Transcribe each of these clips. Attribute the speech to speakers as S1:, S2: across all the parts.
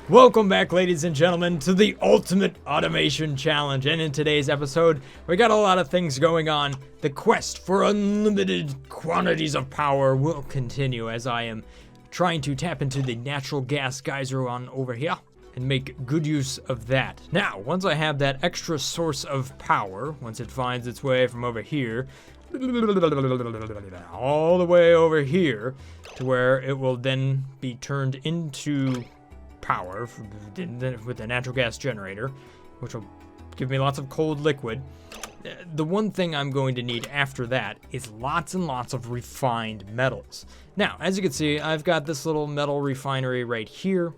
S1: Welcome back, ladies and gentlemen, to the Ultimate Automation Challenge. And in today's episode, we got a lot of things going on. The quest for unlimited quantities of power will continue as I am trying to tap into the natural gas geyser on over here and make good use of that. Now, once I have that extra source of power, once it finds its way from over here, all the way over here, to where it will then be turned into power with a natural gas generator, which will give me lots of cold liquid. The one thing I'm going to need after that is lots and lots of refined metals. Now, as you can see, I've got this little metal refinery right here,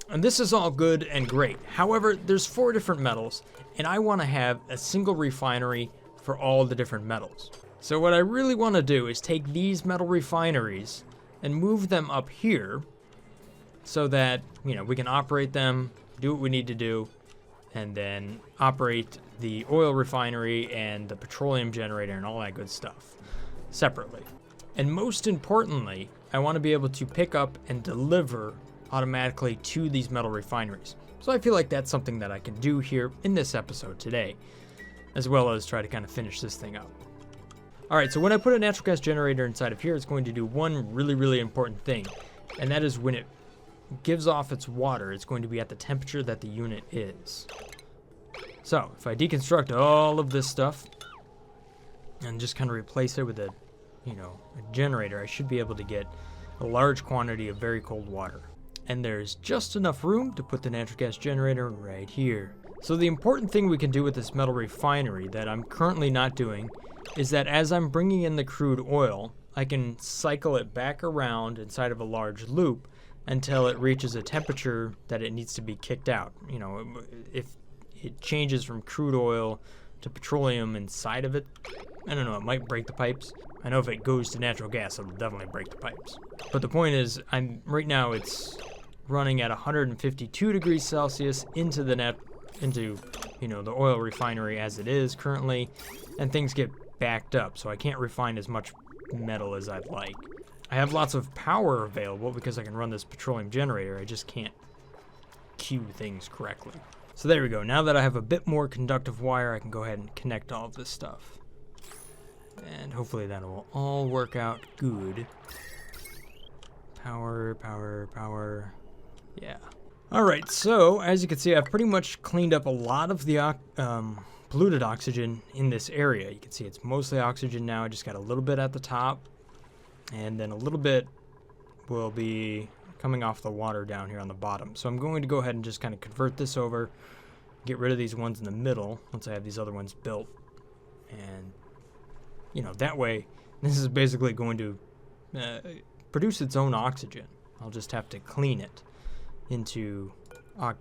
S1: and this is all good and great. However, there's 4 different metals, and I want to have a single refinery for all the different metals. So what I really want to do is take these metal refineries and move them up here, so that, you know, we can operate them, do what we need to do, and then operate the oil refinery and the petroleum generator and all that good stuff separately. And most importantly, I want to be able to pick up and deliver automatically to these metal refineries. So I feel like that's something that I can do here in this episode today, as well as try to kind of finish this thing up. Alright, so when I put a natural gas generator inside of here, it's going to do one really important thing, and that is when it gives off its water, it's going to be at the temperature that the unit is. So if I deconstruct all of this stuff and just kind of replace it with a generator, I should be able to get a large quantity of very cold water. And there's just enough room to put the natural gas generator right here. So the important thing we can do with this metal refinery that I'm currently not doing is that as I'm bringing in the crude oil, I can cycle it back around inside of a large loop until it reaches a temperature that it needs to be kicked out. You know, if it changes from crude oil to petroleum inside of it, I don't know, it might break the pipes. I know if it goes to natural gas, it'll definitely break the pipes. But the point is, right now it's running at 152 degrees Celsius into the the oil refinery as it is currently, and things get backed up, so I can't refine as much metal as I'd like. I have lots of power available because I can run this petroleum generator. I just can't cue things correctly. So there we go. Now that I have a bit more conductive wire, I can go ahead and connect all of this stuff. And hopefully that will all work out good. Power. Yeah. Alright, so as you can see, I've pretty much cleaned up a lot of the polluted oxygen in this area. You can see it's mostly oxygen now. I just got a little bit at the top. And then a little bit will be coming off the water down here on the bottom. So I'm going to go ahead and just kind of convert this over, get rid of these ones in the middle once I have these other ones built. And, that way, this is basically going to produce its own oxygen. I'll just have to clean it into,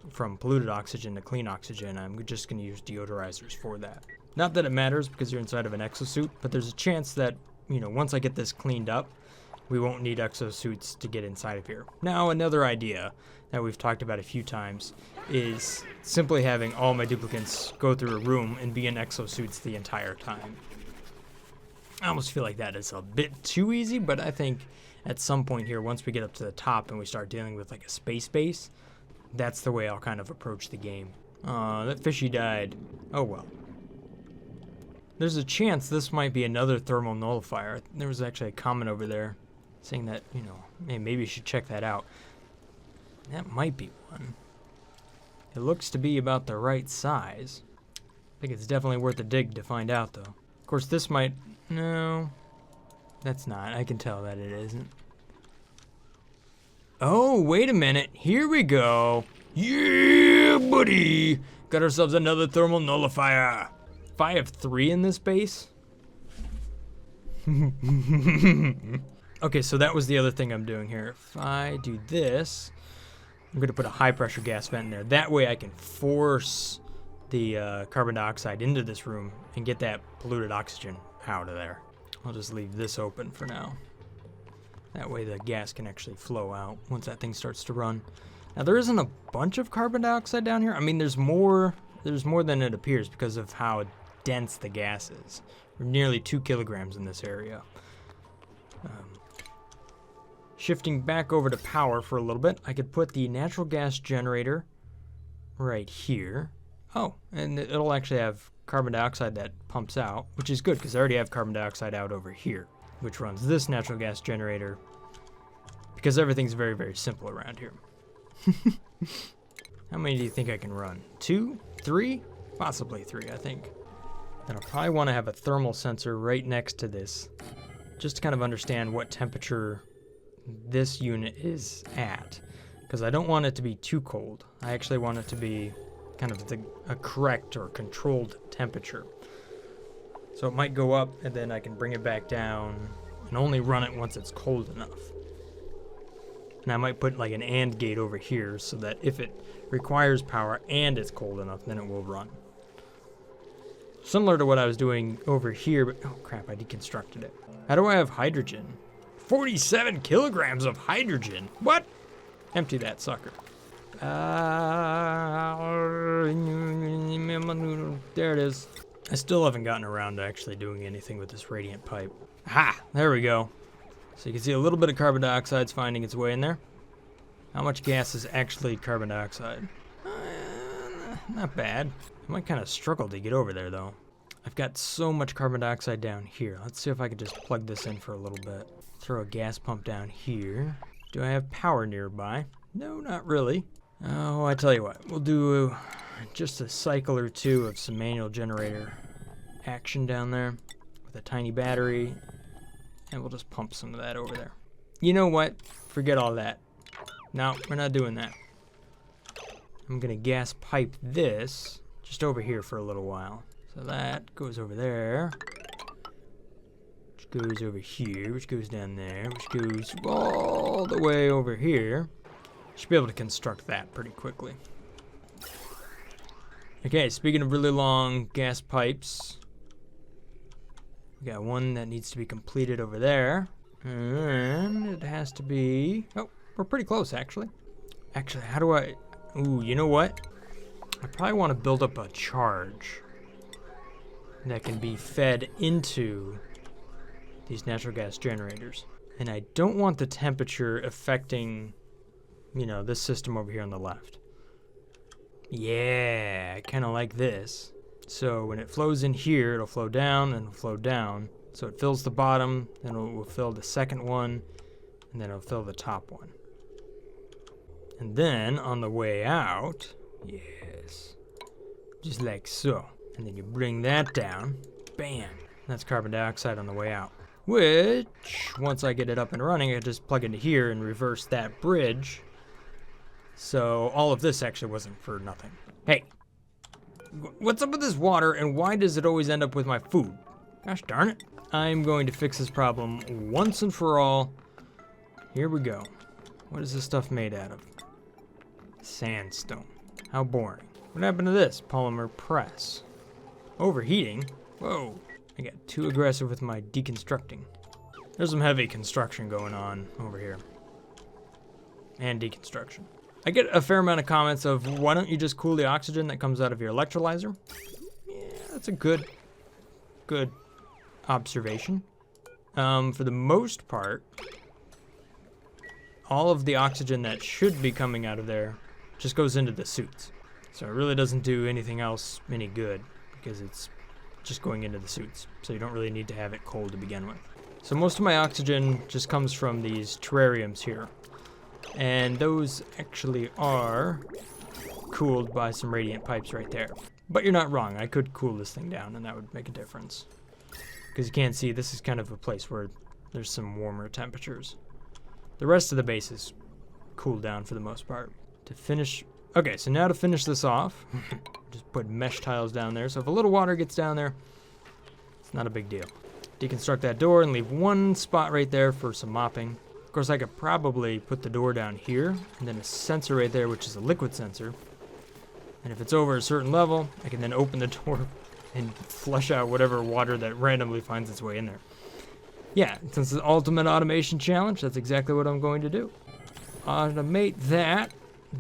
S1: from polluted oxygen to clean oxygen. I'm just going to use deodorizers for that. Not that it matters because you're inside of an exosuit, but there's a chance that, once I get this cleaned up, we won't need exosuits to get inside of here. Now, another idea that we've talked about a few times is simply having all my duplicants go through a room and be in exosuits the entire time. I almost feel like that is a bit too easy, but I think at some point here, once we get up to the top and we start dealing with like a space base, that's the way I'll kind of approach the game. That fishy died. Oh well. There's a chance this might be another thermal nullifier. There was actually a comment over there saying that, hey, maybe you should check that out. That might be one. It looks to be about the right size. I think it's definitely worth a dig to find out, though. Of course, this might... No, that's not. I can tell that it isn't. Oh, wait a minute. Here we go. Yeah, buddy. Got ourselves another thermal nullifier. If I have 3 in this base... Okay, so that was the other thing I'm doing here. If I do this, I'm going to put a high-pressure gas vent in there. That way I can force the carbon dioxide into this room and get that polluted oxygen out of there. I'll just leave this open for now. That way the gas can actually flow out once that thing starts to run. Now, there isn't a bunch of carbon dioxide down here. I mean, there's more than it appears because of how dense the gas is. We're nearly 2 kilograms in this area. Shifting back over to power for a little bit, I could put the natural gas generator right here. Oh, and it'll actually have carbon dioxide that pumps out, which is good because I already have carbon dioxide out over here, which runs this natural gas generator, because everything's very, very simple around here. How many do you think I can run? 2? 3? Possibly 3, I think. Then I'll probably want to have a thermal sensor right next to this, just to kind of understand what temperature this unit is at, because I don't want it to be too cold. I actually want it to be kind of a correct or controlled temperature. So it might go up and then I can bring it back down and only run it once it's cold enough. And I might put like an AND gate over here so that if it requires power and it's cold enough, then it will run. Similar to what I was doing over here, but oh crap, I deconstructed it. How do I have hydrogen? 47 kilograms of hydrogen. What? Empty that sucker. There it is. I still haven't gotten around to actually doing anything with this radiant pipe. Aha! There we go. So you can see a little bit of carbon dioxide's finding its way in there. How much gas is actually carbon dioxide? Not bad. I might kind of struggle to get over there though. I've got so much carbon dioxide down here. Let's see if I can just plug this in for a little bit. Throw a gas pump down here. Do I have power nearby? No, not really. Oh, I tell you what, we'll do just a cycle or two of some manual generator action down there with a tiny battery, and we'll just pump some of that over there. You know what? Forget all that. No, we're not doing that. I'm gonna gas pipe this just over here for a little while. So that goes over there, which goes over here, which goes down there, which goes all the way over here. Should be able to construct that pretty quickly. Okay, speaking of really long gas pipes, we got one that needs to be completed over there. And it has to be... Oh, we're pretty close, actually. Actually, how do I... Ooh, you know what? I probably want to build up a charge that can be fed into these natural gas generators. And I don't want the temperature affecting, you know, this system over here on the left. Yeah, I kind of like this. So when it flows in here, it'll flow down and it'll flow down. So it fills the bottom, then it will fill the second one, and then it'll fill the top one. And then on the way out, yes, just like so. And then you bring that down, bam, that's carbon dioxide on the way out. Which, once I get it up and running, I just plug into here and reverse that bridge. So all of this actually wasn't for nothing. Hey, what's up with this water and why does it always end up with my food? Gosh darn it. I'm going to fix this problem once and for all. Here we go. What is this stuff made out of? Sandstone. How boring. What happened to this? Polymer press. Overheating? Whoa. I got too aggressive with my deconstructing. There's some heavy construction going on over here. And deconstruction. I get a fair amount of comments of, why don't you just cool the oxygen that comes out of your electrolyzer? Yeah, that's a good observation. For the most part, all of the oxygen that should be coming out of there just goes into the suits. So it really doesn't do anything else any good because it's just going into the suits. So you don't really need to have it cold to begin with. So most of my oxygen just comes from these terrariums here. And those actually are cooled by some radiant pipes right there. But you're not wrong, I could cool this thing down and that would make a difference. Because you can't see, this is kind of a place where there's some warmer temperatures. The rest of the base is cooled down for the most part. To finish, okay, so now to finish this off, just put mesh tiles down there. So if a little water gets down there, it's not a big deal. Deconstruct that door and leave one spot right there for some mopping. Of course, I could probably put the door down here and then a sensor right there, which is a liquid sensor. And if it's over a certain level, I can then open the door and flush out whatever water that randomly finds its way in there. Yeah, since it's the ultimate automation challenge, that's exactly what I'm going to do. Automate that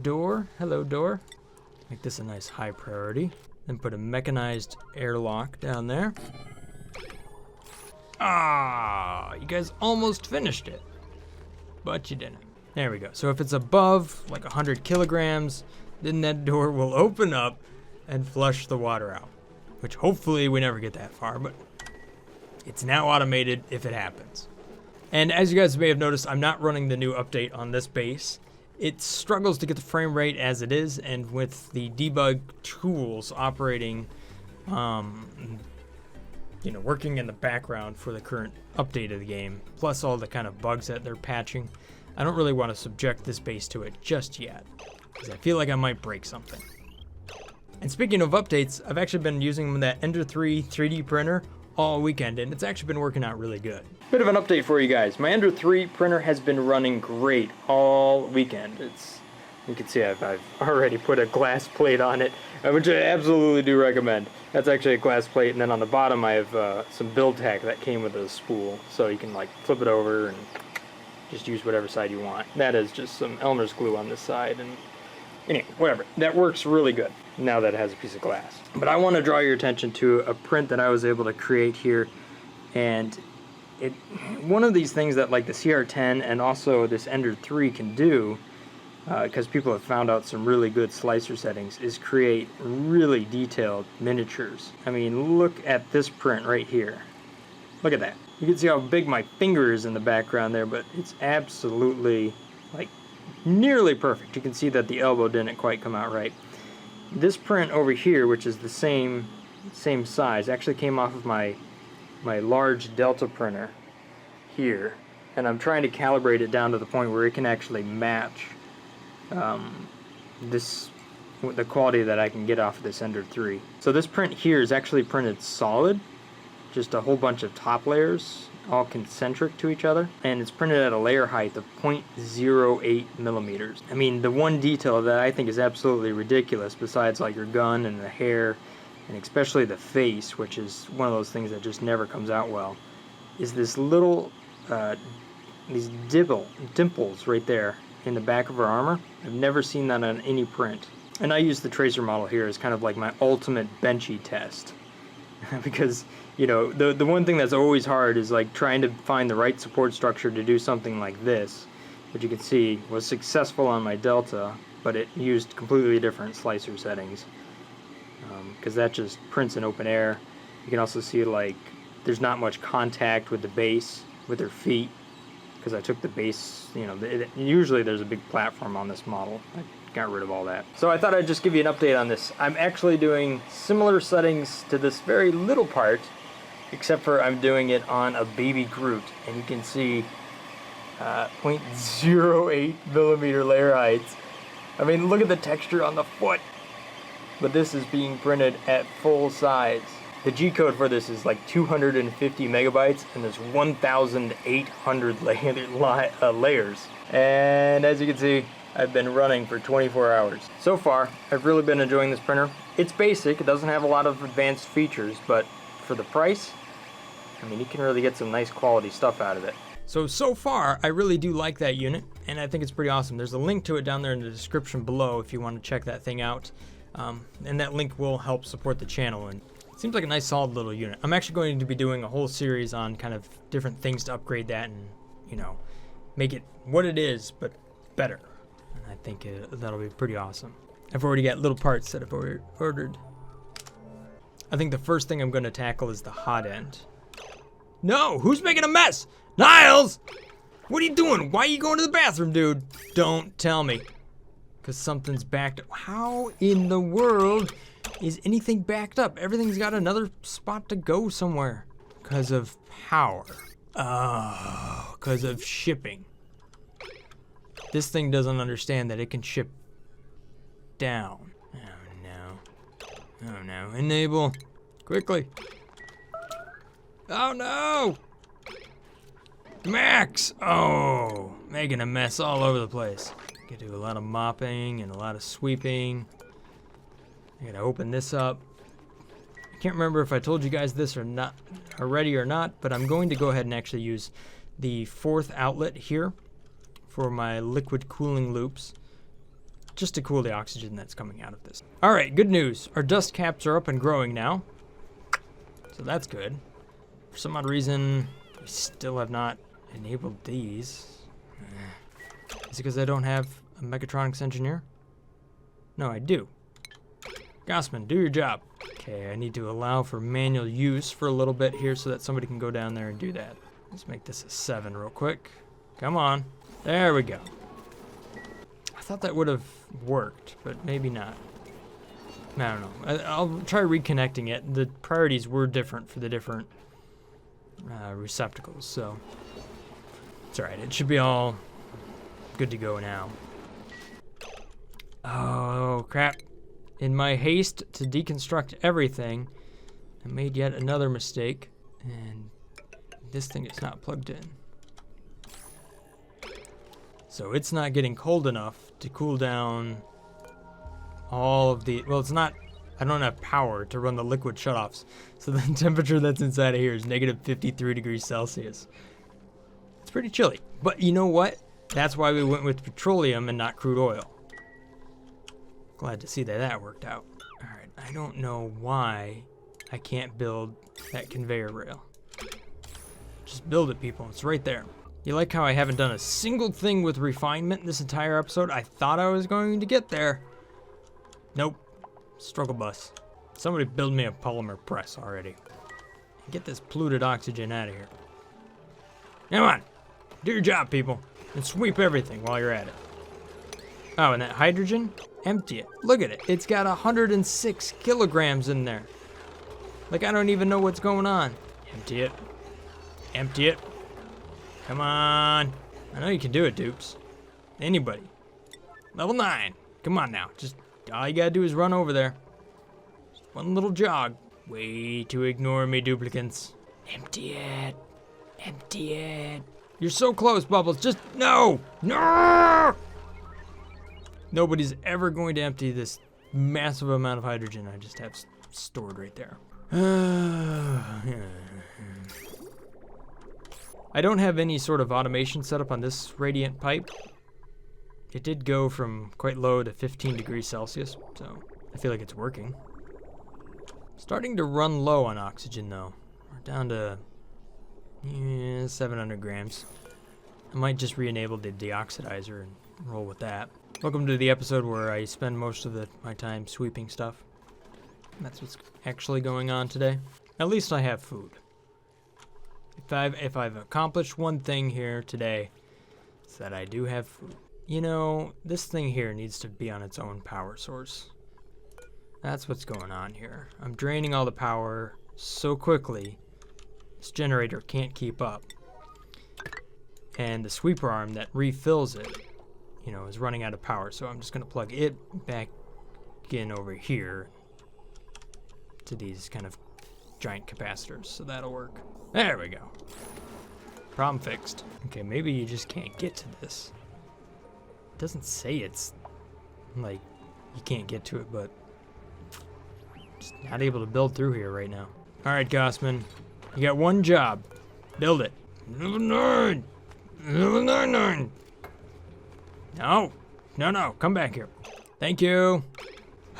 S1: door. Hello, door. Make this a nice high priority. Then put a mechanized airlock down there. Ah, you guys almost finished it. but you didn't. There we go. So if it's above like 100 kilograms, then that door will open up and flush the water out. Which hopefully we never get that far, but it's now automated if it happens. And as you guys may have noticed, I'm not running the new update on this base. It struggles to get the frame rate as it is, and with the debug tools operating, working in the background for the current update of the game, plus all the kind of bugs that they're patching, I don't really want to subject this base to it just yet, because I feel like I might break something. And speaking of updates, I've actually been using that Ender 3 3D printer all weekend, and it's actually been working out really good. Bit of an update for you guys. My Ender 3 printer has been running great all weekend. You can see I've already put a glass plate on it, which I absolutely do recommend. That's actually a glass plate, and then on the bottom I have some build tack that came with a spool, so you can like flip it over and just use whatever side you want. That is just some Elmer's glue on this side, and anyway, whatever. That works really good now that it has a piece of glass. But I want to draw your attention to a print that I was able to create here, and one of these things that like the CR10 and also this Ender 3 can do, because people have found out some really good slicer settings, is create really detailed miniatures. I mean, look at this print right here. Look at that. You can see how big my finger is in the background there, but it's absolutely like nearly perfect. You can see that the elbow didn't quite come out right. This print over here, which is the same size, actually came off of my large Delta printer here, and I'm trying to calibrate it down to the point where it can actually match the quality that I can get off of this Ender 3. So this print here is actually printed solid, just a whole bunch of top layers all concentric to each other, and it's printed at a layer height of 0.08 millimeters. I mean, the one detail that I think is absolutely ridiculous, besides like your gun and the hair, and especially the face, which is one of those things that just never comes out well, is this little, these dimples right there in the back of her armor. I've never seen that on any print. And I use the tracer model here as kind of like my ultimate benchy test. Because, you know, the one thing that's always hard is like trying to find the right support structure to do something like this, which you can see was successful on my Delta, but it used completely different slicer settings. Because that just prints in open air. You can also see like there's not much contact with the base, with her feet, because I took the base, you know, usually there's a big platform on this model. I got rid of all that. So I thought I'd just give you an update on this. I'm actually doing similar settings to this very little part, except for I'm doing it on a baby Groot, and you can see 0.08 millimeter layer heights. I mean, look at the texture on the foot. But this is being printed at full size. The G code for this is like 250 megabytes, and there's 1,800 layers. And as you can see, I've been running for 24 hours. So far, I've really been enjoying this printer. It's basic, it doesn't have a lot of advanced features, but for the price, I mean, you can really get some nice quality stuff out of it. So far, I really do like that unit, and I think it's pretty awesome. There's a link to it down there in the description below if you want to check that thing out. And that link will help support the channel, and it seems like a nice solid little unit. I'm actually going to be doing a whole series on kind of different things to upgrade that and, you know, make it what it is, but better. And I think that'll be pretty awesome. I've already got little parts that I've ordered. I think the first thing I'm going to tackle is the hot end. No! Who's making a mess? Niles! What are you doing? Why are you going to the bathroom, dude? Don't tell me. Because something's backed up. How in the world is anything backed up? Everything's got another spot to go somewhere. Because of power. Oh, because of shipping. This thing doesn't understand that it can ship down. Oh no. Oh no. Enable. Quickly. Oh no! Max! Oh, making a mess all over the place. Gotta do a lot of mopping and a lot of sweeping. I gotta open this up. I can't remember if I told you guys this or not already or not, but I'm going to go ahead and actually use the fourth outlet here for my liquid cooling loops, just to cool the oxygen that's coming out of this. All right, good news. Our dust caps are up and growing now, so that's good. For some odd reason, we still have not enabled these. Is it because I don't have a mechatronics engineer? No, I do. Gossman, do your job. Okay, I need to allow for manual use for a little bit here so that somebody can go down there and do that. Let's make this a 7 real quick. Come on. There we go. I thought that would have worked, but maybe not. I don't know. I'll try reconnecting it. The priorities were different for the different receptacles, so it's alright. It should be all good to go now. Oh, crap. In my haste to deconstruct everything, I made yet another mistake, and this thing is not plugged in. So it's not getting cold enough to cool down all of the, well, it's not, I don't have power to run the liquid shutoffs. So the temperature that's inside of here is negative 53 degrees Celsius. It's pretty chilly. But you know what? That's why we went with petroleum and not crude oil. Glad to see that that worked out. All right, I don't know why I can't build that conveyor rail. Just build it, people. It's right there. You like how I haven't done a single thing with refinement this entire episode? I thought I was going to get there. Nope. Struggle bus. Somebody build me a polymer press already. Get this polluted oxygen out of here. Come on. Do your job, people. And sweep everything while you're at it. Oh, and that hydrogen? Empty it. Look at it. It's got 106 kilograms in there. Like, I don't even know what's going on. Empty it. Empty it. Come on. I know you can do it, dupes. Anybody. Level 9. Come on now. Just all you gotta do is run over there. Just one little jog. Way to ignore me, duplicants. Empty it. Empty it. You're so close, Bubbles. Just no. No! Nobody's ever going to empty this massive amount of hydrogen I just have stored right there. I don't have any sort of automation set up on this radiant pipe. It did go from quite low to 15 degrees Celsius, so I feel like it's working. Starting to run low on oxygen though. We're down to 700 grams. I might just re-enable the deoxidizer and roll with that. Welcome to the episode where I spend most of my time sweeping stuff. That's what's actually going on today. At least I have food. If I've accomplished one thing here today, it's that I do have food. You know, this thing here needs to be on its own power source. That's what's going on here. I'm draining all the power so quickly, this generator can't keep up. And the sweeper arm that refills it, you know, is running out of power. So I'm just gonna plug it back in over here to these kind of giant capacitors. So that'll work. There we go. Problem fixed. Okay, maybe you just can't get to this. It doesn't say it's like you can't get to it, but just not able to build through here right now. All right, Gossman, you got one job. Build it. Level 9. Level 99. No, come back here. Thank you.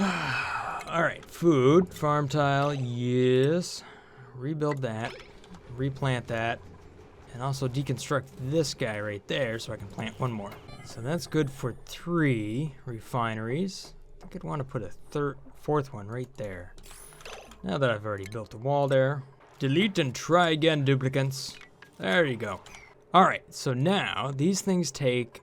S1: All right, food, farm tile, yes. Rebuild that, replant that, and also deconstruct this guy right there so I can plant one more. So that's good for 3 refineries. I think I'd want to put a fourth one right there. Now that I've already built a wall there. Delete and try again, duplicants. There you go. All right, so now these things take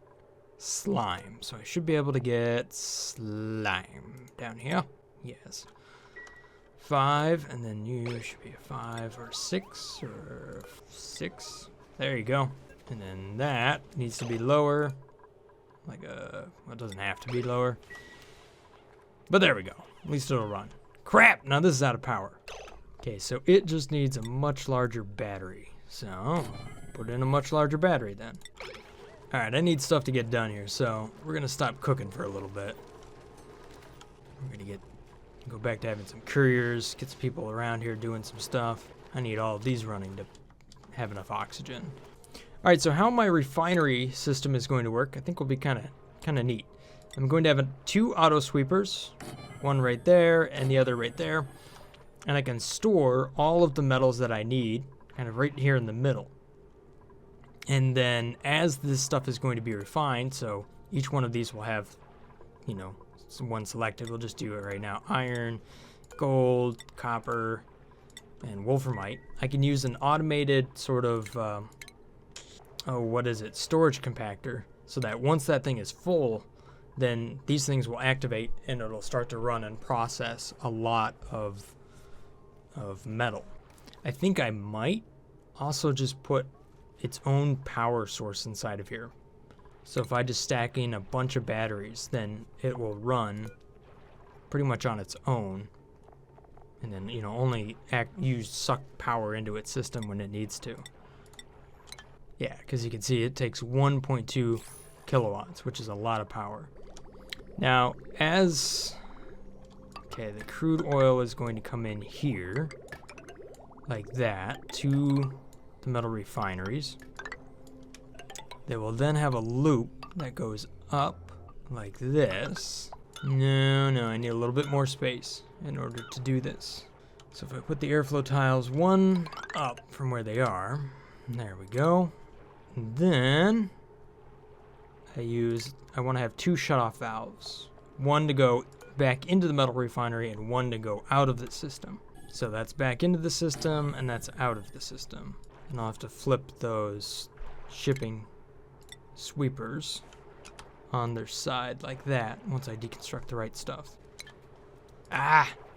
S1: slime. So I should be able to get slime down here. Yes. 5, and then you should be a 5 or 6 or 6. There you go. And then that needs to be lower. Like well, it doesn't have to be lower. But there we go. At least it'll run. Crap! Now this is out of power. Okay, so it just needs a much larger battery. So, put in a much larger battery then. Alright, I need stuff to get done here, so we're gonna stop cooking for a little bit. We're gonna go back to having some couriers, get some people around here doing some stuff. I need all of these running to have enough oxygen. Alright, so how my refinery system is going to work, I think will be kind of neat. I'm going to have 2 auto sweepers, one right there and the other right there. And I can store all of the metals that I need kind of right here in the middle. And then as this stuff is going to be refined, so each one of these will have, you know, one selected. We'll just do it right now. Iron, gold, copper, and wolframite. I can use an automated sort of, storage compactor, so that once that thing is full, then these things will activate and it'll start to run and process a lot of metal. I think I might also just put its own power source inside of here. So if I just stack in a bunch of batteries, then it will run pretty much on its own. And then, you know, only suck power into its system when it needs to. Yeah, because you can see it takes 1.2 kilowatts, which is a lot of power. Now, the crude oil is going to come in here, like that, to the metal refineries. They will then have a loop that goes up like this. No, I need a little bit more space in order to do this. So if I put the airflow tiles one up from where they are, there we go. And then I want to have two shutoff valves. One to go back into the metal refinery and one to go out of the system. So that's back into the system and that's out of the system. And I'll have to flip those shipping sweepers on their side like that once I deconstruct the right stuff.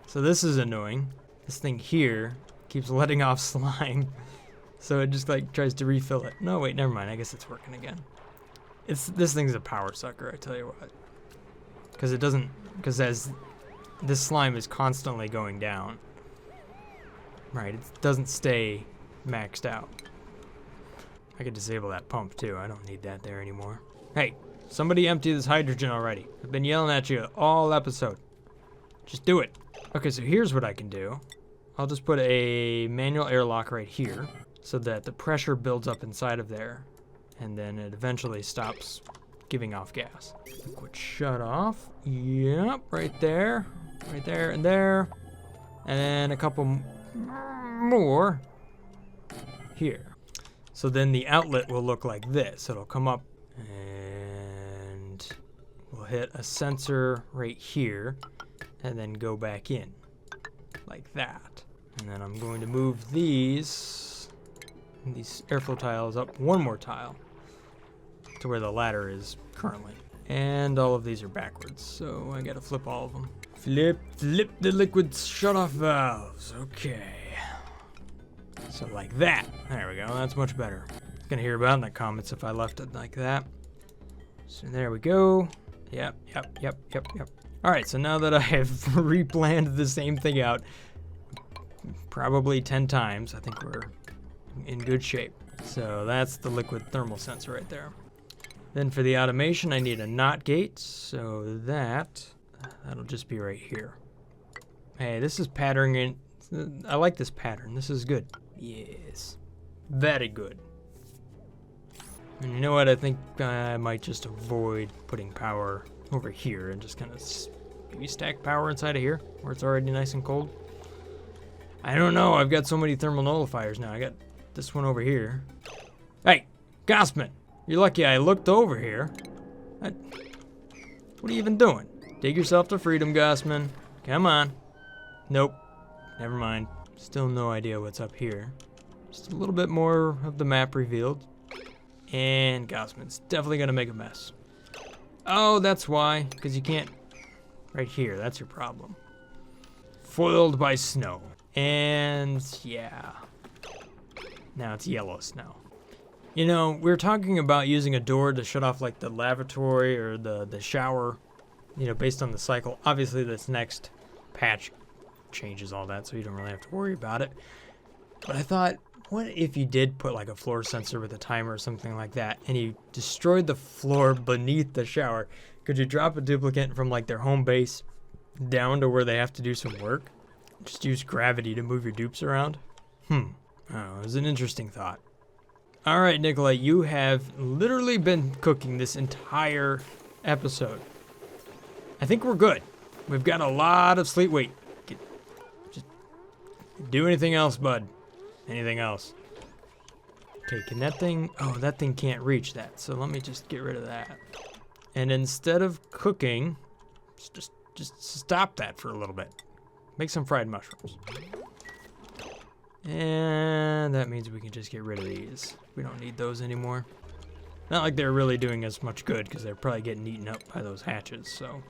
S1: So this is annoying. This thing here keeps letting off slime. So it just like tries to refill it. No, wait, never mind. I guess it's working again. This thing's a power sucker, I tell you what. Because as this slime is constantly going down, right, it doesn't stay maxed out. I could disable that pump too. I don't need that there anymore. Hey, somebody empty this hydrogen already. I've been yelling at you all episode. Just do it. Okay, so here's what I can do. I'll just put a manual airlock right here so that the pressure builds up inside of there and then it eventually stops giving off gas. Liquid shut off. Yep, right there. Right there and there. And then a couple more here. So then the outlet will look like this. It'll come up and we'll hit a sensor right here and then go back in like that. And then I'm going to move these airflow tiles up one more tile to where the ladder is currently. And all of these are backwards, so I gotta flip all of them. Flip the liquid shut-off valves. Okay. So like that. There we go. That's much better. Gonna hear about it in the comments if I left it like that. So there we go. Yep. All right, so now that I have replanned the same thing out probably 10 times, I think we're in good shape. So that's the liquid thermal sensor right there. Then for the automation, I need a NOT gate, so that'll just be right here. Hey, this is patterning in. I like this pattern. This is good. Yes. Very good. And you know what? I think I might just avoid putting power over here and just kind of maybe stack power inside of here where it's already nice and cold. I don't know. I've got so many thermal nullifiers now. I got this one over here. Hey, Gossman. You're lucky I looked over here. What are you even doing? Dig yourself to freedom, Gossman. Come on. Nope. Never mind. Still no idea what's up here. Just a little bit more of the map revealed. And Gossman's definitely gonna make a mess. Oh, that's why. Because you can't... Right here, that's your problem. Foiled by snow. And yeah. Now it's yellow snow. You know, we were talking about using a door to shut off like the lavatory or the shower, you know, based on the cycle. Obviously this next patch changes all that, so you don't really have to worry about it. But I thought, what if you did put like a floor sensor with a timer or something like that, and you destroyed the floor beneath the shower? Could you drop a duplicate from like their home base down to where they have to do some work? Just use gravity to move your dupes around? Oh, it was an interesting thought. All right, Nikolai, you have literally been cooking this entire episode. I think we're good. We've got a lot of sleep. Wait, just do anything else, bud. Anything else? Okay, can that thing... Oh, that thing can't reach that, so let me just get rid of that. And instead of cooking, just stop that for a little bit. Make some fried mushrooms. And that means we can just get rid of these. We don't need those anymore. Not like they're really doing us much good, because they're probably getting eaten up by those hatches, so...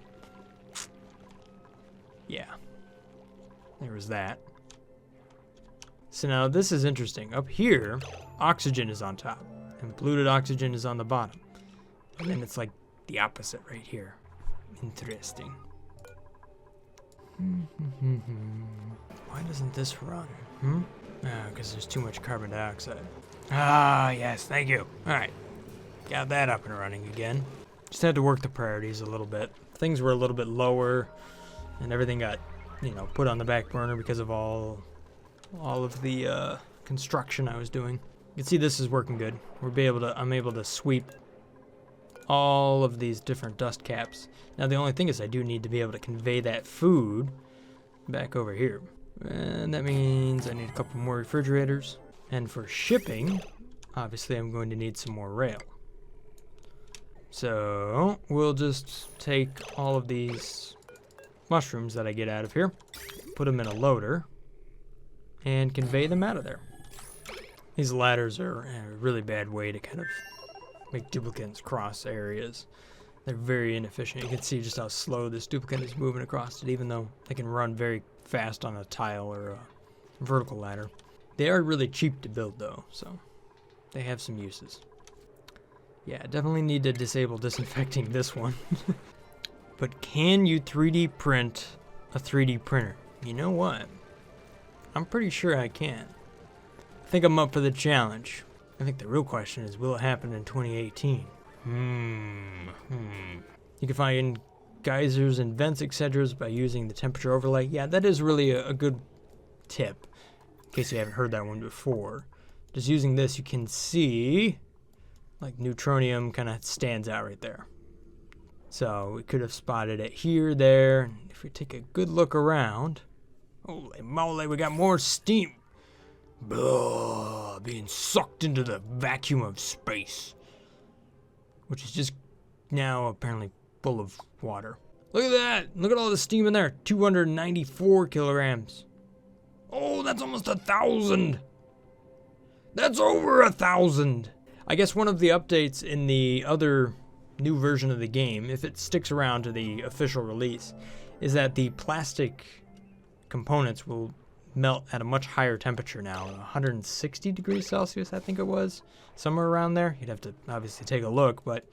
S1: Yeah. There was that. So now this is interesting. Up here, oxygen is on top, and polluted oxygen is on the bottom. And then it's like the opposite right here. Interesting. Why doesn't this run? Because there's too much carbon dioxide. Ah, yes, thank you. All right, got that up and running again. Just had to work the priorities a little bit. Things were a little bit lower, and everything got, put on the back burner because of all of the construction I was doing. You can see this is working good. I'm able to sweep all of these different dust caps. Now the only thing is I do need to be able to convey that food back over here. And that means I need a couple more refrigerators. And for shipping, obviously I'm going to need some more rail. So we'll just take all of these mushrooms that I get out of here, put them in a loader, and convey them out of there. These ladders are a really bad way to kind of make duplicates cross areas. They're very inefficient. You can see just how slow this duplicate is moving across it, even though they can run very fast on a tile or a vertical ladder. They are really cheap to build though, so they have some uses. Yeah, definitely need to disable disinfecting this one. But can you 3D print a 3D printer? You know what? I'm pretty sure I can. I think I'm up for the challenge. I think the real question is, will it happen in 2018? You can find geysers and vents, etc. by using the temperature overlay. Yeah, that is really a good tip, in case you haven't heard that one before. Just using this, you can see, like, neutronium kind of stands out right there. So we could have spotted it here, there, and if we take a good look around, holy moly, we got more steam. Blah, being sucked into the vacuum of space, which is just now apparently full of water. Look at that! Look at all the steam in there. 294 kilograms. Oh, that's almost 1,000. That's over 1,000. I guess one of the updates in the other new version of the game, if it sticks around to the official release, is that the plastic components will melt at a much higher temperature now, 160 degrees Celsius, I think it was, somewhere around there. You'd have to obviously take a look, but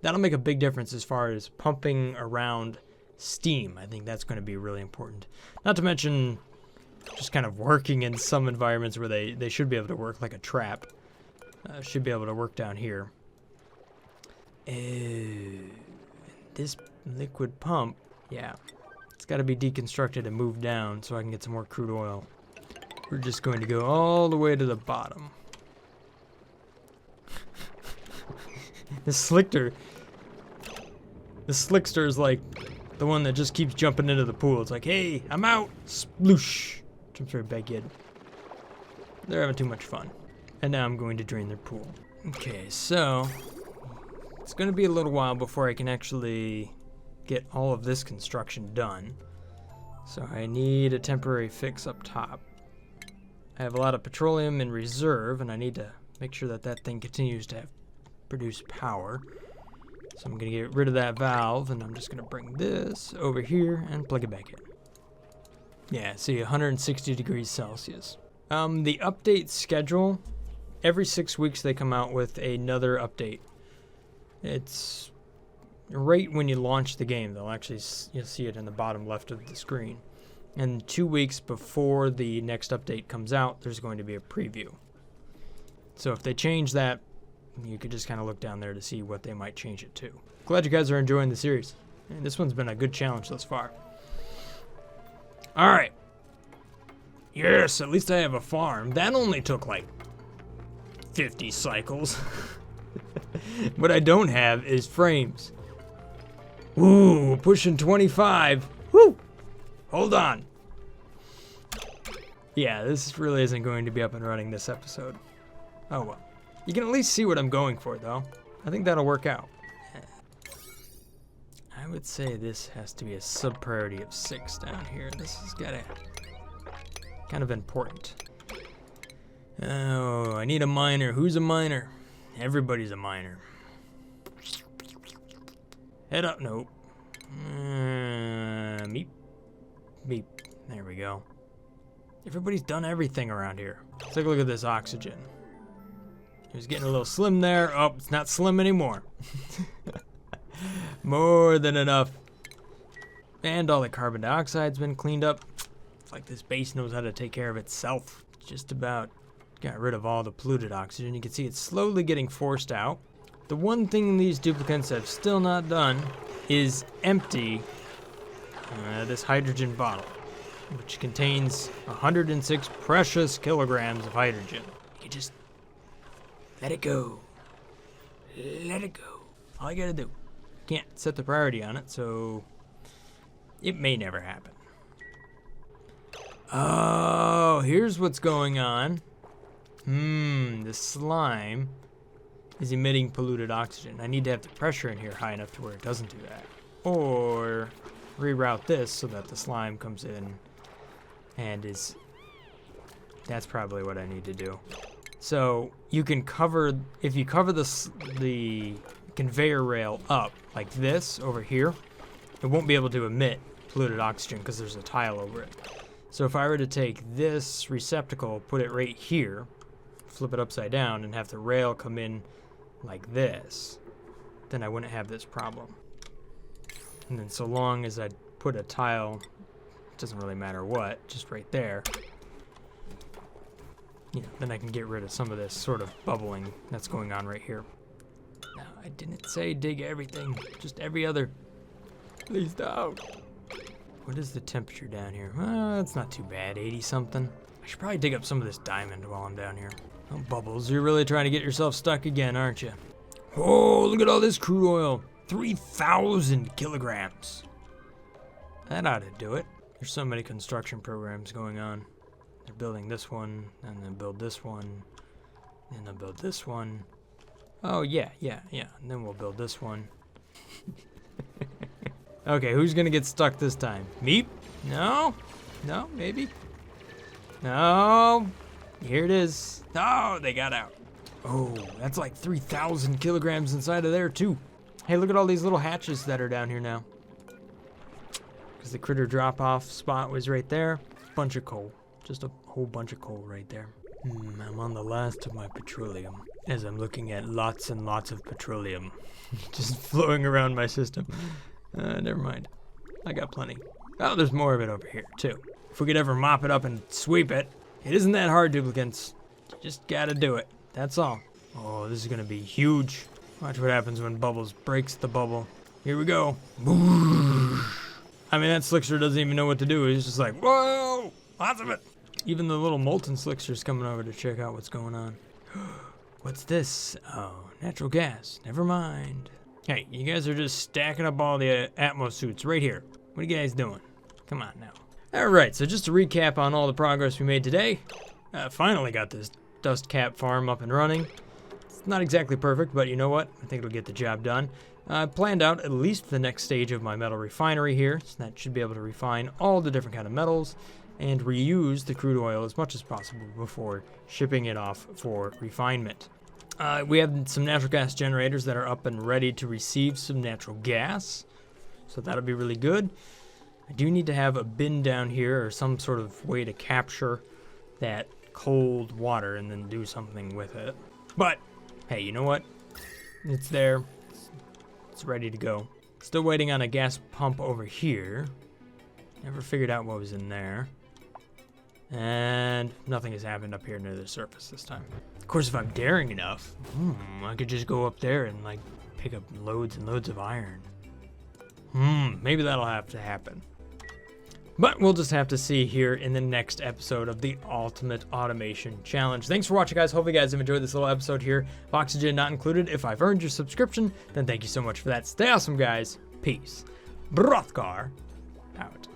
S1: that'll make a big difference as far as pumping around steam. I think that's going to be really important. Not to mention just kind of working in some environments where they should be able to work, like a trap. Should be able to work down here. This liquid pump, yeah. It's got to be deconstructed and moved down so I can get some more crude oil. We're just going to go all the way to the bottom. The slickster is like the one that just keeps jumping into the pool. It's like, hey, I'm out. Sploosh. Jumps right back in. They're having too much fun. And now I'm going to drain their pool. Okay, so it's going to be a little while before I can actually get all of this construction done. So I need a temporary fix up top. I have a lot of petroleum in reserve, and I need to make sure that that thing continues to produce power. So I'm going to get rid of that valve, and I'm just going to bring this over here and plug it back in. Yeah, see, 160 degrees Celsius. The update schedule, every 6 weeks they come out with another update. It's right when you launch the game. You'll see it in the bottom left of the screen. And 2 weeks before the next update comes out, there's going to be a preview. So if they change that, you could just kind of look down there to see what they might change it to. Glad you guys are enjoying the series. And this one's been a good challenge thus far. Alright. Yes, at least I have a farm. That only took like 50 cycles. What I don't have is frames. Ooh, pushing 25. Woo! Hold on. Yeah, this really isn't going to be up and running this episode. Oh well. You can at least see what I'm going for, though. I think that'll work out. I would say this has to be a sub-priority of 6 down here. This has got to kind of important. Oh, I need a miner. Who's a miner? Everybody's a miner. Head up. Nope. Meep. Meep. There we go. Everybody's done everything around here. Let's take a look at this oxygen. It was getting a little slim there. Oh, it's not slim anymore. More than enough. And all the carbon dioxide's been cleaned up. It's like this base knows how to take care of itself. Just about got rid of all the polluted oxygen. You can see it's slowly getting forced out. The one thing these duplicates have still not done is empty this hydrogen bottle, which contains 106 precious kilograms of hydrogen. You just let it go. Let it go. All you gotta do. Can't set the priority on it, so it may never happen. Oh, here's what's going on. The slime is emitting polluted oxygen. I need to have the pressure in here high enough to where it doesn't do that. Or reroute this so that the slime comes in and is... That's probably what I need to do. So you can cover, if you cover the conveyor rail up like this over here, it won't be able to emit polluted oxygen because there's a tile over it. So if I were to take this receptacle, put it right here, flip it upside down, and have the rail come in like this, then I wouldn't have this problem. And then so long as I put a tile, it doesn't really matter what, just right there, then I can get rid of some of this sort of bubbling that's going on right here. Now, I didn't say dig everything, just every other. Please don't. What is the temperature down here? It's not too bad, 80 something. I should probably dig up some of this diamond while I'm down here. Oh, Bubbles, you're really trying to get yourself stuck again, aren't you? Oh, look at all this crude oil. 3,000 kilograms. That ought to do it. There's so many construction programs going on. They're building this one, and then build this one, and then build this one. Oh, yeah. And then we'll build this one. Okay, who's gonna get stuck this time? Meep? No? No, maybe? No. Here it is. Oh, they got out. Oh, that's like 3,000 kilograms inside of there, too. Hey, look at all these little hatches that are down here now. Because the critter drop-off spot was right there. Bunch of coal. Just a whole bunch of coal right there. I'm on the last of my petroleum. As I'm looking at lots and lots of petroleum. Just flowing around my system. Never mind. I got plenty. Oh, there's more of it over here, too. If we could ever mop it up and sweep it. It isn't that hard, duplicates. You just gotta do it. That's all. Oh, this is gonna be huge. Watch what happens when Bubbles breaks the bubble. Here we go. I mean, that slickster doesn't even know what to do. He's just like, whoa, lots of it. Even the little molten slickster's coming over to check out what's going on. What's this? Oh, natural gas. Never mind. Hey, you guys are just stacking up all the Atmos suits right here. What are you guys doing? Come on now. All right, so just to recap on all the progress we made today, finally got this dust cap farm up and running. It's not exactly perfect, but you know what? I think it'll get the job done. I planned out at least the next stage of my metal refinery here, so that should be able to refine all the different kind of metals and reuse the crude oil as much as possible before shipping it off for refinement. We have some natural gas generators that are up and ready to receive some natural gas, so that'll be really good. I do need to have a bin down here or some sort of way to capture that cold water and then do something with it. But, hey, you know what? It's there. It's ready to go. Still waiting on a gas pump over here. Never figured out what was in there. And nothing has happened up here near the surface this time. Of course, if I'm daring enough, I could just go up there and, like, pick up loads and loads of iron. Maybe that'll have to happen. But we'll just have to see here in the next episode of the Ultimate Automation Challenge. Thanks for watching, guys. Hope you guys have enjoyed this little episode here. Oxygen not included. If I've earned your subscription, then thank you so much for that. Stay awesome, guys. Peace. Brothgar out.